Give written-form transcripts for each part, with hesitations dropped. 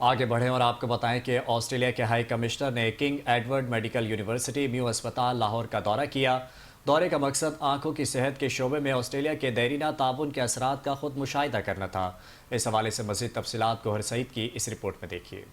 आगे बढ़ें और आपको बताएं कि ऑस्ट्रेलिया के हाई कमिश्नर ने king Edward medical university mu अस्पताल लाहौर का दौरा किया। दौरे का मकसद आंखों की सेहत के शोबे में ऑस्ट्रेलिया के देरीना ताउन के असरात का खुद मुशाहिदा करना था। इस हवाले से मज़ीद तफसीलात गौहर सईद की इस रिपोर्ट में देखिए।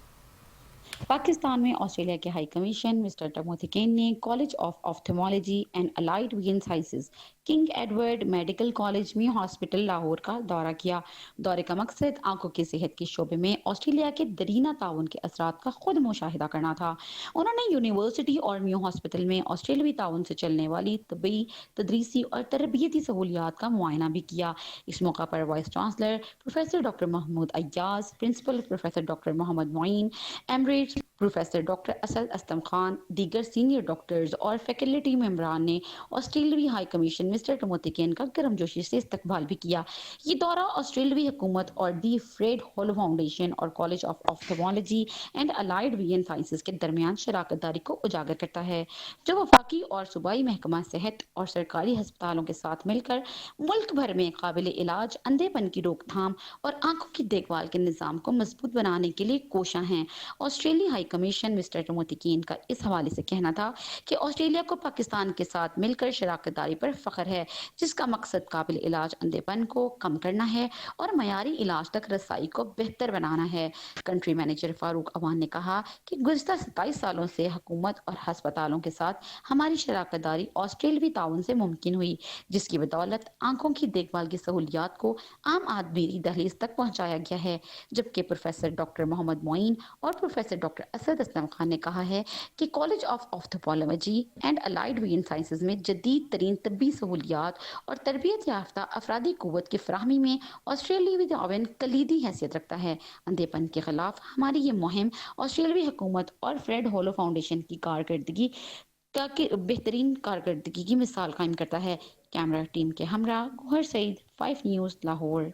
पाकिस्तान में ऑस्ट्रेलिया के high commission mister Timothy Kane ने college of ophthalmology and allied vision sciences King Edward medical college में हॉस्पिटल लाहौर का दौरा किया। दौरे का मकसद आंखों की सेहत के शोबे में ऑस्ट्रेलिया के दरीना ताउन के असरात का खुद मुशाहिदा करना था। उन्होंने यूनिवर्सिटी और म्यू हॉस्पिटल में ऑस्ट्रेलियावी ताउन से चलने वाली तबी, तदरीसी और तरबियती सहूलियात का मुआयना भी किया। इस मौका पर vice chancellor professor doctor Mahmood Ayaz, principal professor doctor Muhammad Moin, emeritus professor doctor Asad Aslam Khan, दीगर सीनियर डॉक्टर्स और फैकल्टी मेंबरान ने ऑस्ट्रेलियाई हाई कमीशन मिस्टर टमोथिकेन का गर्मजोशी से इस्तकबाल भी किया। ये दौरा ऑस्ट्रेलियाई हुकूमत और दी फ्रेड हॉलो फाउंडेशन और college of ophthalmology and allied vision sciences के दरमियान शराकत दारी को उजागर करता है, जो वफाकी और सूबाई महकमा सेहत और सरकारी अस्पतालों के साथ मिलकर मुल्क भर में काबिल इलाज अंधेपन की रोकथाम और आंखों की देखभाल के निज़ाम को मजबूत बनाने के लिए कोशा हैं। Australia high commission mister Timothy केन का इस हवाले से कहना था कि ऑस्ट्रेलिया को पाकिस्तान के साथ मिलकर शराकत दारी पर फख्र है, जिसका मकसद काबिल इलाज अंधेपन को कम करना है और मयारी इलाज तक रसाई को बेहतर बनाना है। कंट्री मैनेजर फारूक अवान ने कहा कि गुज़िश्ता 27 सालों से हुकूमत और हस्पतालों के साथ हमारी शराकत दारी ऑस्ट्रेलियावी ताउन से मुमकिन हुई, जिसकी बदौलत आंखों की देखभाल की सहूलियात को आम आदमी की दहलीज तक पहुंचाया गया है। जबकि प्रोफेसर डॉक्टर मोहम्मद मोइन और प्रोफेसर डॉक्टर असद असलम खान ने कहा है कि college of ophthalmology and allied vision sciences में जदीद तरीन तबी सहूलियात और तरबियत याफ्ता अफरादी कुव्वत की फ्राहमी में ऑस्ट्रेलियावी ताउन कलीदी हैसियत रखता है। अंधेपन के खिलाफ हमारी ये मुहिम ऑस्ट्रेलियावी हुकूमत और फ्रेड हॉलो फाउंडेशन की कारकर्दगी का बेहतरीन कारकर्दगी की मिसाल कायम करता है। कैमरा टीम के हमरा गौहर सईद, 5 न्यूज़, लाहौर।